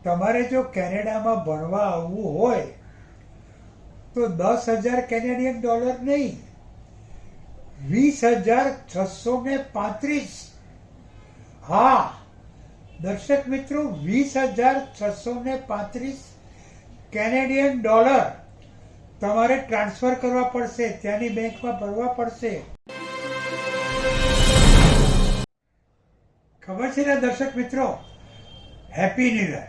તમારે જો કેનેડામાં ભણવા આવવું હોય તો 10,000 કેનેડિયન ડોલર નહીં, 20,635. હા દર્શક મિત્રો, 20,635 કેનેડિયન ડોલર તમારે ટ્રાન્સફર કરવા પડશે, ત્યાંની બેંકમાં ભરવા પડશે. ખબર છે ને દર્શક મિત્રો? Happy new year.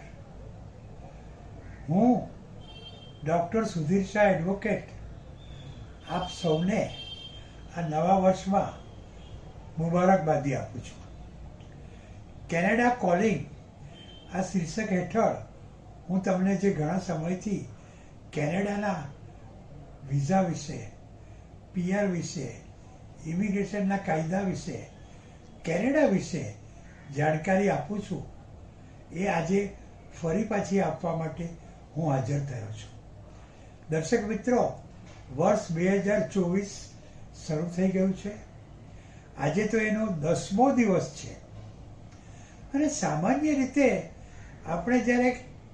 હું ડૉક્ટર સુધીર શાહ એડવોકેટ આપ સૌને આ નવા વર્ષમાં મુબારકબાદી આપું છું. કેનેડા કોલિંગ આ શીર્ષક હેઠળ હું તમને જે ઘણા સમયથી કેનેડાના વિઝા વિશે, પીઆર વિશે, ઇમિગ્રેશનના કાયદા વિશે, કેનેડા વિશે જાણકારી આપું છું, એ આજે ફરી પાછી આપવા માટે હું હાજર થયો છું. દર્શક મિત્રો, વર્ષ 2024 શરૂ થઈ ગયું છે. આજે તો એનો 10મો દિવસ છે અને સામાન્ય રીતે આપણે જ્યારે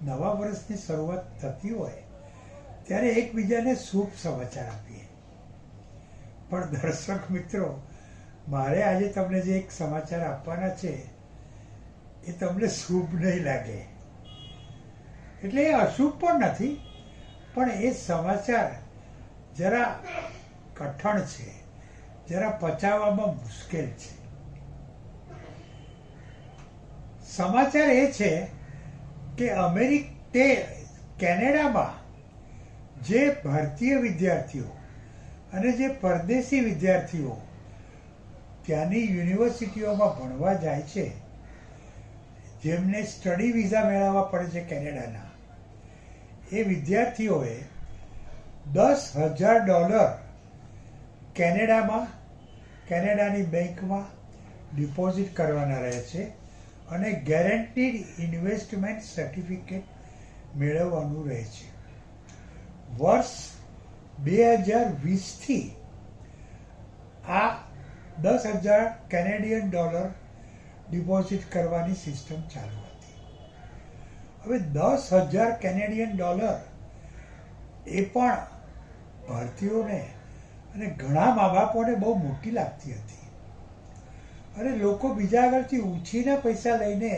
નવા વર્ષની શરૂઆત થતી હોય ત્યારે એકબીજાને શુભ સમાચાર આપીએ. પણ દર્શક મિત્રો, મારે આજે તમને જે એક સમાચાર આપવાના છે એ તમને શુભ નહીં લાગે. એટલે એ અશુભ પણ નથી, પણ એ સમાચાર જરા કઠણ છે, જરા પચાવવામાં મુશ્કેલ છે. સમાચાર એ છે કે કેનેડામાં જે ભારતીય વિદ્યાર્થીઓ અને જે પરદેશી વિદ્યાર્થીઓ ત્યાંની યુનિવર્સિટીઓમાં ભણવા જાય છે, જેમને સ્ટડી વિઝા મેળવવા પડે છે કેનેડાના, એ વિદ્યાર્થીઓએ $10,000 કેનેડાની બેંકમાં ડિપોઝિટ કરવાના રહે છે અને ગેરંટીડ ઇન્વેસ્ટમેન્ટ સર્ટિફિકેટ મેળવવાનું રહે છે. વર્ષ 2020થી આ $10,000 કેનેડિયન ડોલર ડિપોઝિટ કરવાની સિસ્ટમ ચાલુ હતી. હવે $10,000 કેનેડિયન ડોલર એ પણ ભારતીયોને અને ઘણા મા બાપોને બહુ મોટી લાગતી હતી. અને લોકો બીજા આગળથી ઉછીના પૈસા લઈને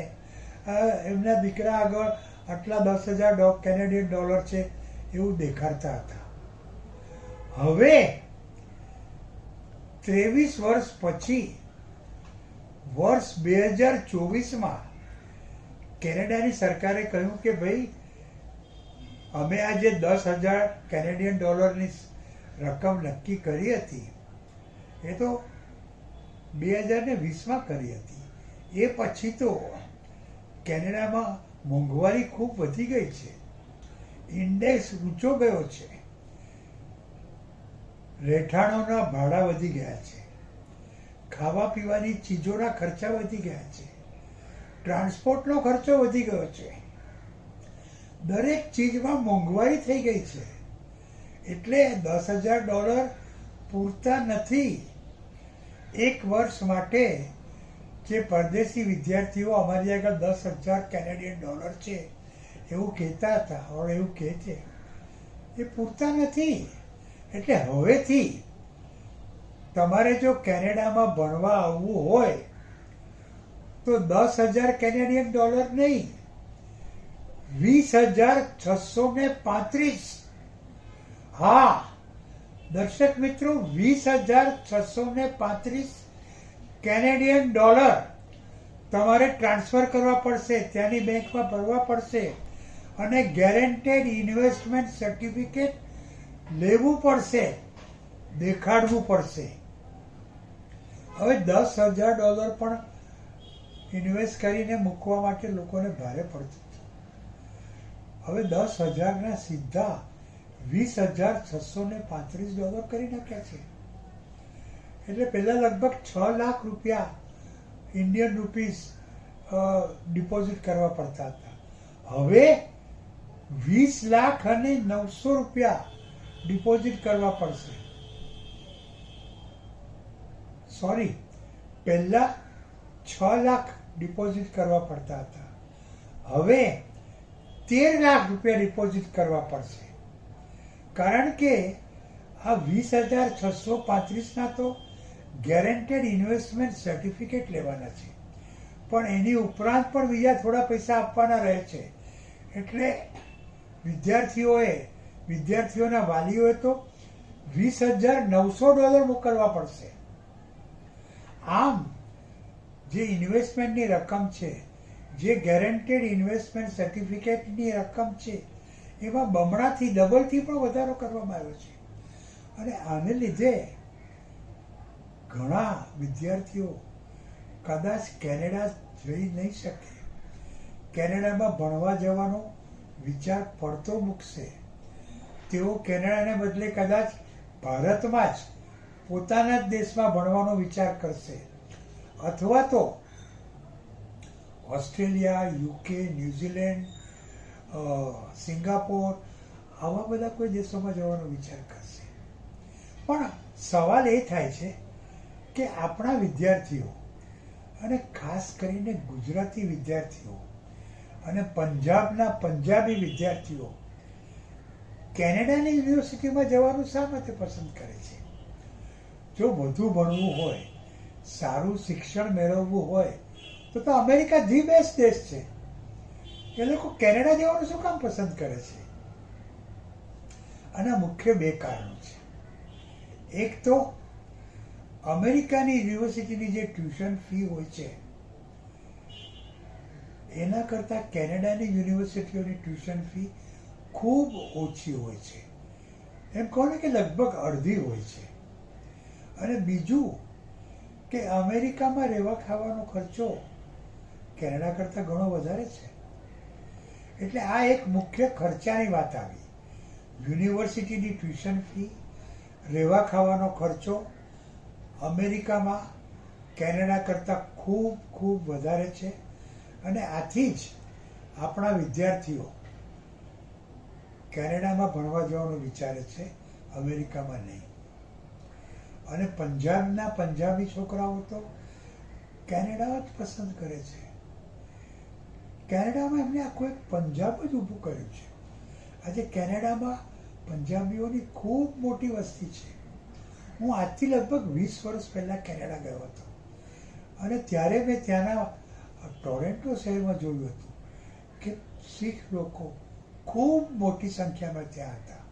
એમના દીકરા આગળ આટલા $10,000 કેનેડિયન ડોલર છે એવું દેખાડતા હતા. હવે 23 વર્ષ પછી વર્ષ 2024માં કેનેડાની સરકારે કહ્યું કે ભાઈ, અમે આ જે $10,000 કેનેડિયન ડોલરની રકમ નક્કી કરી હતી એ તો 2020માં કરી હતી. એ પછી તો કેનેડામાં મોંઘવારી ખૂબ વધી ગઈ છે, ઇન્ડેક્સ ઊંચો ગયો છે, રહેઠાણોના ભાડા વધી ગયા છે, ખાવા પીવાની ચીજોના ખર્ચા વધી ગયા છે, ટ્રાન્સપોર્ટનો ખર્ચો વધી ગયો છે, દરેક ચીજમાં મોંઘવારી થઈ ગઈ છે. એટલે $10,000 પૂરતા નથી. એક વર્ષ માટે જે પરદેશી વિદ્યાર્થીઓ અમારી આગળ $10,000 કેનેડિયન ડોલર છે એવું કહેતા હતા, હવે એવું કહે છે, એ પૂરતા નથી. એટલે હવેથી તમારે જો કેનેડામાં ભણવા આવવું હોય તો $10,000 કેનેડિયન ડોલર નહીં, 20,635. હા દર્શક મિત્રો, 20,635 કેનેડિયન ડોલર તમારે ટ્રાન્સફર કરવા પડશે, ત્યાંની બેંકમાં ભરવા પડશે અને ગેરંટેડ ઇન્વેસ્ટમેન્ટ સર્ટિફિકેટ લેવું પડશે, દેખાડવું પડશે. હવે $10,000 પણ ઇન્વેસ્ટ કરીને મૂકવા માટે લોકોને ભારે પડતું. હવે 10,000ના સીધા $20,635 કરી નાખ્યા છે. એટલે પહેલાં લગભગ 6 લાખ રૂપિયા ઇન્ડિયન રૂપીસ ડિપોઝિટ કરવા પડતા હતા. હવે 20,09,000 રૂપિયા ડિપોઝિટ કરવા પડશે. સોરી, પહેલાં 6 લાખ ડિપોઝિટ કરવા પડતા હતા, હવે ₹13,00,000 ડિપોઝિટ કરવા પડશે. કારણ કે આ 20,635ના તો ગેરંટેડ ઇન્વેસ્ટમેન્ટ સર્ટિફિકેટ લેવાના છે, પણ એની ઉપરાંત પણ બીજા થોડા પૈસા આપવાના રહે છે. એટલે વિદ્યાર્થીઓના વાલીઓએ તો $20,900 મોકલવા પડશે. આમ જે ઇન્વેસ્ટમેન્ટની રકમ છે, જે ગેરંટેડ ઇન્વેસ્ટમેન્ટ સર્ટિફિકેટની રકમ છે, એમાં બમણાથી ડબલથી પણ વધારો કરવામાં આવ્યો છે. અને આને લીધે ઘણા વિદ્યાર્થીઓ કદાચ કેનેડા જઈ નહીં શકે, કેનેડામાં ભણવા જવાનો વિચાર પડતો મૂકશે. તેઓ કેનેડાને બદલે કદાચ ભારતમાં જ પોતાના જ દેશમાં ભણવાનો વિચાર કરશે, અથવા તો ઓસ્ટ્રેલિયા, યુકે, ન્યૂઝીલેન્ડ, સિંગાપોર આવા બધા કોઈ દેશોમાં જવાનો વિચાર કરશે. પણ સવાલ એ થાય છે કે આપણા વિદ્યાર્થીઓ, અને ખાસ કરીને ગુજરાતી વિદ્યાર્થીઓ અને પંજાબના પંજાબી વિદ્યાર્થીઓ કેનેડાની યુનિવર્સિટીમાં જવાનું શા માટે પસંદ કરે છે? જો વધુ ભણવું હોય, સારું શિક્ષણ મેળવવું હોય તો અમેરિકા ધી બેસ્ટ દેશ છે. એ લોકો કેનેડા જવાનું શું કામ પસંદ કરે છે? આના મુખ્ય 2 કારણો છે. એક તો અમેરિકાની યુનિવર્સિટીની જે ટ્યુશન ફી હોય છે એના કરતાં કેનેડાની યુનિવર્સિટીઓની ટ્યુશન ફી ખૂબ ઓછી હોય છે. એમ કહો ને કે લગભગ અડધી હોય છે. અને બીજું કે અમેરિકામાં રહેવા ખાવાનો ખર્ચો કેનેડા કરતાં ઘણો વધારે છે. એટલે આ એક મુખ્ય ખર્ચાની વાત આવી. યુનિવર્સિટીની ટ્યુશન ફી, રહેવા ખાવાનો ખર્ચો અમેરિકામાં કેનેડા કરતાં ખૂબ ખૂબ વધારે છે. અને આથી જ આપણા વિદ્યાર્થીઓ કેનેડામાં ભણવા જવાનું વિચારે છે, અમેરિકામાં નહીં. અને પંજાબના પંજાબી છોકરાઓ તો કેનેડા જ પસંદ કરે છે. કેનેડામાં એમને આખું એક પંજાબ જ ઊભું કર્યું છે. આજે કેનેડામાં પંજાબીઓની ખૂબ મોટી વસ્તી છે. હું આજથી લગભગ 20 વર્ષ પહેલાં કેનેડા ગયો હતો, અને ત્યારે મેં ત્યાંના ટોરેન્ટો શહેરમાં જોયું હતું કે શીખ લોકો ખૂબ મોટી સંખ્યામાં ત્યાં હતા.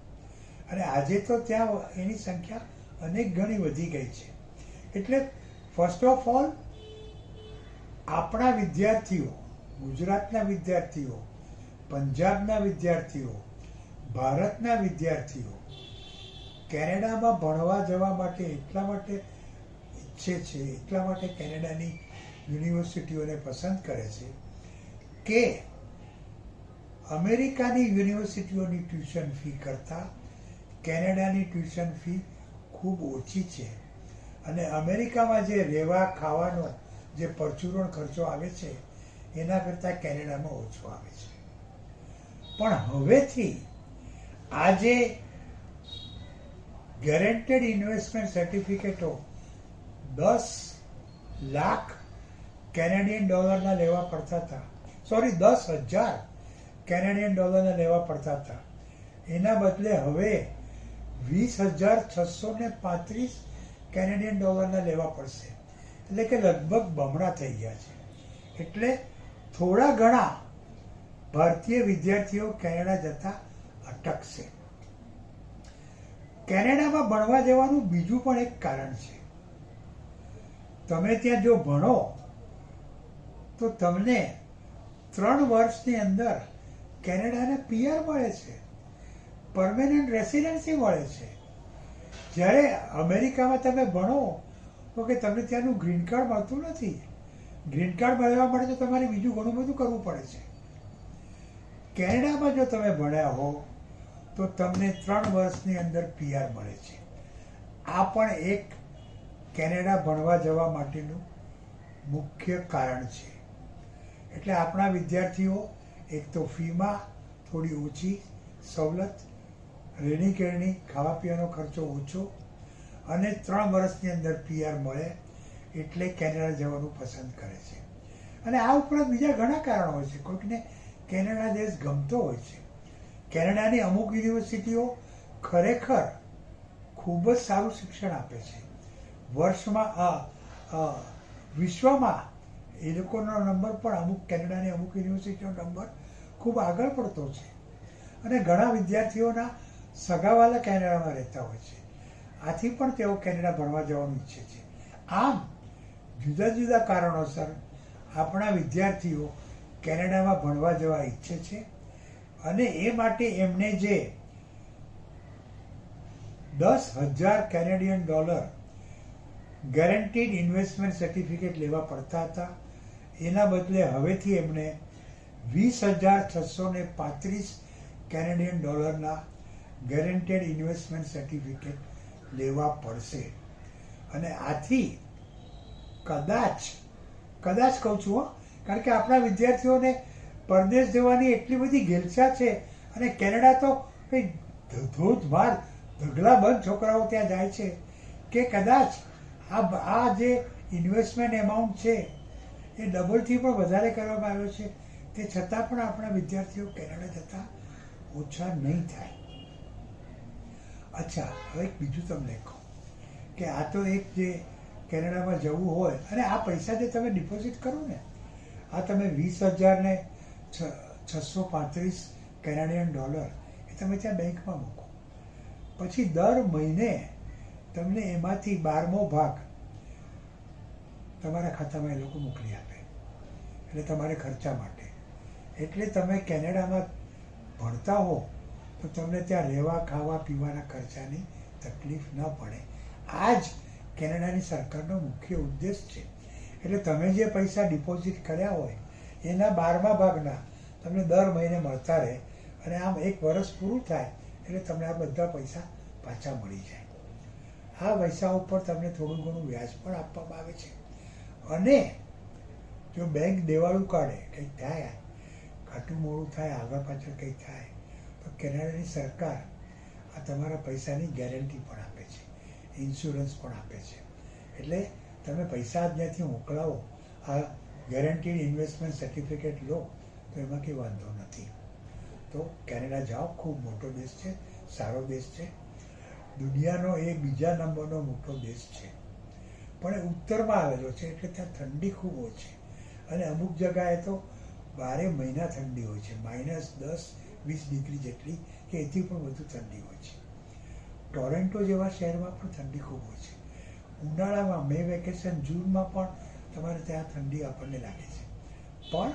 અને આજે તો ત્યાં એની સંખ્યા અનેક ગણી વધી ગઈ છે. એટલે ફર્સ્ટ ઓફ ઓલ આપણા વિદ્યાર્થીઓ, ગુજરાતના વિદ્યાર્થીઓ, પંજાબના વિદ્યાર્થીઓ, ભારતના વિદ્યાર્થીઓ કેનેડામાં ભણવા જવા માટે એટલા માટે ઈચ્છે છે, એટલા માટે કેનેડાની યુનિવર્સિટીઓને પસંદ કરે છે કે અમેરિકાની યુનિવર્સિટીઓની ટ્યુશન ફી કરતાં કેનેડાની ટ્યુશન ફી ખૂબ ઓછી છે. અને અમેરિકામાં જે રહેવા ખાવાનો જે પરચુરણ ખર્ચો આવે છે એના કરતાં કેનેડામાં ઓછો આવે છે. પણ હવેથી આજે ગેરંટેડ ઇન્વેસ્ટમેન્ટ સર્ટિફિકેટો 10 લાખ કેનેડિયન ડોલરના લેવા પડતા હતા, 10,000 કેનેડિયન ડોલરના લેવા પડતા હતા. એના બદલે હવે 20,635 કેનેડિયન ડોલરના લેવા પડશે. એટલે કે લગભગ બમણા થઈ ગયા છે. એટલે થોડા ઘણા ભારતીય વિદ્યાર્થીઓ કેનેડા જતા અટકશે. કેનેડામાં ભણવા જવાનું બીજું પણ એક કારણ છે. તમે ત્યાં જો ભણો તો તમને 3 વર્ષની અંદર કેનેડાને PR મળે છે, પરમેનન્ટ રેસિડેન્સી મળે છે. જ્યારે અમેરિકામાં તમે ભણો તો કે તમને ત્યાંનું ગ્રીન કાર્ડ મળતું નથી. ગ્રીન કાર્ડ મેળવવા માટે તો તમારે બીજું ઘણું બધું કરવું પડે છે. કેનેડામાં જો તમે ભણ્યા હો તો તમને 3 વર્ષની અંદર PR મળે છે. આ પણ એક કેનેડા ભણવા જવા માટેનું મુખ્ય કારણ છે. એટલે આપણા વિદ્યાર્થીઓ એક તો ફીમાં થોડી ઓછી સવલત, રહેણી કહેણી, ખાવા પીવાનો ખર્ચો ઓછો, અને 3 વર્ષની અંદર PR મળે એટલે કેનેડા જવાનું પસંદ કરે છે. અને આ ઉપરાંત બીજા ઘણા કારણો હોય છે. કોઈકને કેનેડા દેશ ગમતો હોય છે. કેનેડાની અમુક યુનિવર્સિટીઓ ખરેખર ખૂબ જ સારું શિક્ષણ આપે છે. વર્ષમાં વિશ્વમાં એ લોકોનો નંબર પણ અમુક કેનેડાની અમુક યુનિવર્સિટીનો નંબર ખૂબ આગળ પડતો છે. અને ઘણા વિદ્યાર્થીઓના સગાવાલા કેનેડામાં રહેતા હોય છે. આથી પણ તેઓ કેનેડા ભણવા જવાનું ઈચ્છે છે. આમ જુદા જુદા કારણોસર આપણા વિદ્યાર્થીઓ કેનેડામાં ભણવા જવા ઈચ્છે છે. અને એ માટે એમને જે $10,000 કેનેડિયન ગેરંટીડ ઇન્વેસ્ટમેન્ટ સર્ટિફિકેટ લેવા પડતા હતા, એના બદલે હવેથી એમને $20,635 કેનેડિયન ગેરંટેડ ઇન્વેસ્ટમેન્ટ સર્ટિફિકેટ લેવા પડશે. અને આથી કદાચ કહું છું હો, કારણ કે આપણા વિદ્યાર્થીઓને પરદેશ જવાની એટલી બધી ઘેલછા છે. અને કેનેડા તો કંઈ ધોધમાર ઢગલાબંધ છોકરાઓ ત્યાં જાય છે કે કદાચ આ જે ઇન્વેસ્ટમેન્ટ એમાઉન્ટ છે એ ડબલથી પણ વધારે કરવામાં આવ્યો છે. તે છતાં પણ આપણા વિદ્યાર્થીઓ કેનેડા જતા ઓછા નહીં થાય. અચ્છા, હવે એક બીજું તમને કહું કે આ તો એક જે કેનેડામાં જવું હોય અને આ પૈસા જે તમે ડિપોઝિટ કરો ને, આ તમે $20,635 કેનેડિયન એ તમે ત્યાં બેંકમાં મૂકો. પછી દર મહિને તમને એમાંથી 12મો ભાગ તમારા ખાતામાં એ લોકો મોકલી આપે, એટલે તમારે ખર્ચા માટે. એટલે તમે કેનેડામાં ભણતા હો તો તમને ત્યાં રહેવા ખાવા પીવાના ખર્ચાની તકલીફ ન પડે. આ જ કેનેડાની સરકારનો મુખ્ય ઉદ્દેશ છે. એટલે તમે જે પૈસા ડિપોઝિટ કર્યા હોય એના 12મા ભાગના તમને દર મહિને મળતા રહે. અને આમ એક વર્ષ પૂરું થાય એટલે તમને આ બધા પૈસા પાછા મળી જાય. આ પૈસા ઉપર તમને થોડું ઘણું વ્યાજ પણ આપવામાં આવે છે. અને જો બેંક દેવાળું કાઢે, કંઈક થાય, ખાટું મોડું થાય, આગળ પાછળ કંઈક થાય, તો કેનેડાની સરકાર આ તમારા પૈસાની ગેરંટી પણ આપે છે, ઇન્સ્યોરન્સ પણ આપે છે. એટલે તમે પૈસા જ ત્યાંથી મોકલાવો, આ ગેરંટીડ ઇન્વેસ્ટમેન્ટ સર્ટિફિકેટ લો તો એમાં કંઈ વાંધો નથી. તો કેનેડા જાઓ, ખૂબ મોટો દેશ છે, સારો દેશ છે. દુનિયાનો એ બીજા નંબરનો મોટો દેશ છે, પણ એ ઉત્તરમાં આવેલો છે એટલે ત્યાં ઠંડી ખૂબ હોય છે. અને અમુક જગાએ તો 12 મહિના ઠંડી હોય છે, -10-20 ડિગ્રી જેટલી કે એથી પણ વધુ ઠંડી હોય છે. ટોરેન્ટો જેવા શહેરમાં પણ ઠંડી ખૂબ હોય છે. ઉનાળામાં મે વેકેશન જૂનમાં પણ તમારે ત્યાં ઠંડી આપણને લાગે છે. પણ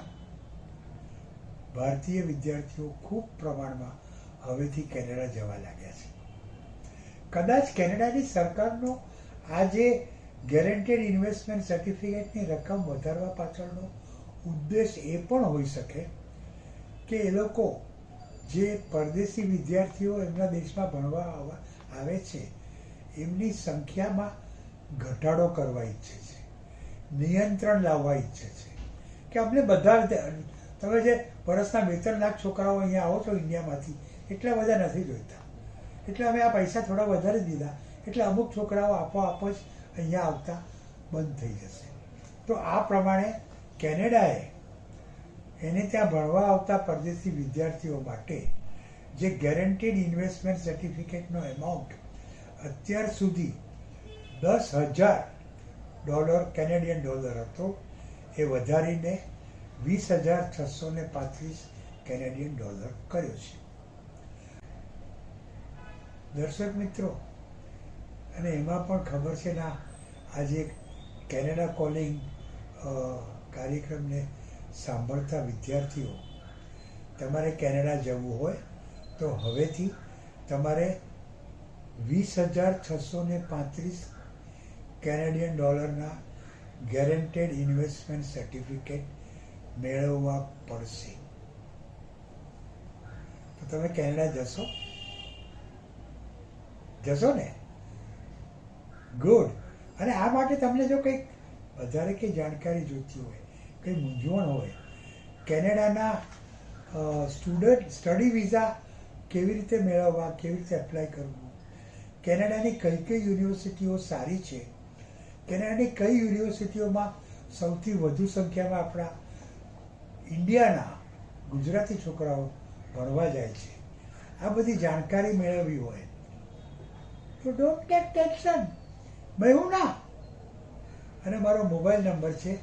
ભારતીય વિદ્યાર્થીઓ ખૂબ પ્રમાણમાં હવેથી કેનેડા જવા લાગ્યા છે. કદાચ કેનેડાની સરકારનો આ જે ગેરંટેડ ઇન્વેસ્ટમેન્ટ સર્ટિફિકેટની રકમ વધારવા પાછળનો ઉદ્દેશ એ પણ હોઈ શકે કે એ લોકો જે પરદેશી વિદ્યાર્થીઓ એમના દેશમાં ભણવા આવે છે એમની સંખ્યામાં ઘટાડો કરવા ઈચ્છે છે, નિયંત્રણ લાવવા ઈચ્છે છે. કે અમને બધા તમે જે વર્ષના 2-3 લાખ છોકરાઓ અહીંયા આવો છો ઇન્ડિયામાંથી, એટલા બધા નથી જોઈતા. એટલે અમે આ પૈસા થોડા વધારે દીધા એટલે અમુક છોકરાઓ આપોઆપ જ અહીંયા આવતા બંધ થઈ જશે. તો આ પ્રમાણે કેનેડાએ એને ત્યાં ભણવા આવતા પરદેશી વિદ્યાર્થીઓ માટે જે ગેરંટીડ ઇન્વેસ્ટમેન્ટ સર્ટિફિકેટનો એમાઉન્ટ અત્યાર સુધી $10,000 કેનેડિયન હતો એ વધારીને $20,635 કેનેડિયન કર્યો છે. દર્શક મિત્રો, અને એમાં પણ ખબર છે ને, આજે કેનેડા કોલિંગ કાર્યક્રમને સાંભળતા વિદ્યાર્થીઓ, તમારે કેનેડા જવું હોય તો હવેથી તમારે $20,635 કેનેડિયન ગેરંટેડ ઇન્વેસ્ટમેન્ટ સર્ટિફિકેટ મેળવવા પડશે. તો તમે કેનેડા જશો ને? ગુડ. અને આ માટે તમને જો કંઈક વધારે કંઈ જાણકારી જોઈતી હોય, કંઈ મૂંઝવણ હોય, કેનેડાના સ્ટડી વિઝા કેવી રીતે મેળવવા, કેવી રીતે એપ્લાય કરવું, કેનેડાની કઈ કઈ યુનિવર્સિટીઓ સારી છે, કેનેડાની કઈ યુનિવર્સિટીઓમાં સૌથી વધુ સંખ્યામાં આપણા ઇન્ડિયાના ગુજરાતી છોકરાઓ ભણવા જાય છે, આ બધી જાણકારી મેળવવી હોય તો ડોન્ટ ટેક ટેન્શન, મેહું ના. અને મારો મોબાઈલ નંબર છે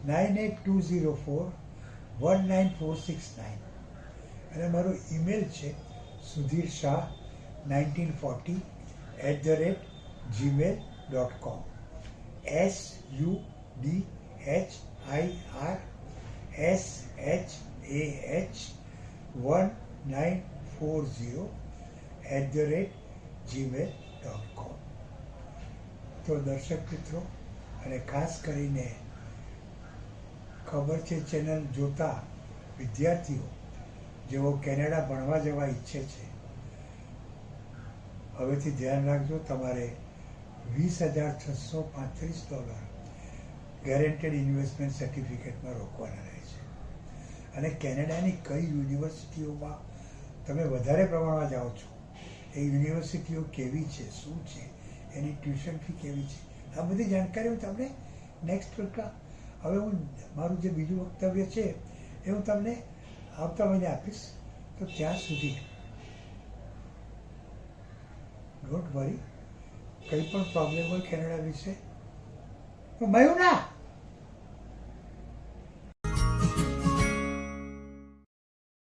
9820419469 અને મારો ઈમેલ છે sudhirshah1940@gmail.com. Sudhirshah1940@gmail.com. તો દર્શક મિત્રો, અને ખાસ કરીને ખબર છે ચેનલ જોતા વિદ્યાર્થીઓ જેઓ કેનેડા ભણવા જવા ઈચ્છે છે, હવેથી ધ્યાન રાખજો, તમારે $20,635 ગેરેન્ટેડ ઇન્વેસ્ટમેન્ટ સર્ટિફિકેટમાં રોકવાના રહે છે. અને કેનેડાની કઈ યુનિવર્સિટીઓમાં તમે વધારે પ્રમાણમાં જાઓ છો, એ યુનિવર્સિટીઓ કેવી છે, શું છે, એની ટ્યુશન ફી કેવી છે, આ બધી જાણકારી હું તમને નેક્સ્ટ વીકમાં, હવે હું મારું જે બીજું વક્તવ્ય છે એ હું તમને આવતા મહિને આપીશ. તો ત્યાં સુધી ડોન્ટ વરી, કંઈ પણ પ્રોબ્લેમ હોય કેનેડા વિશે તો મયું ના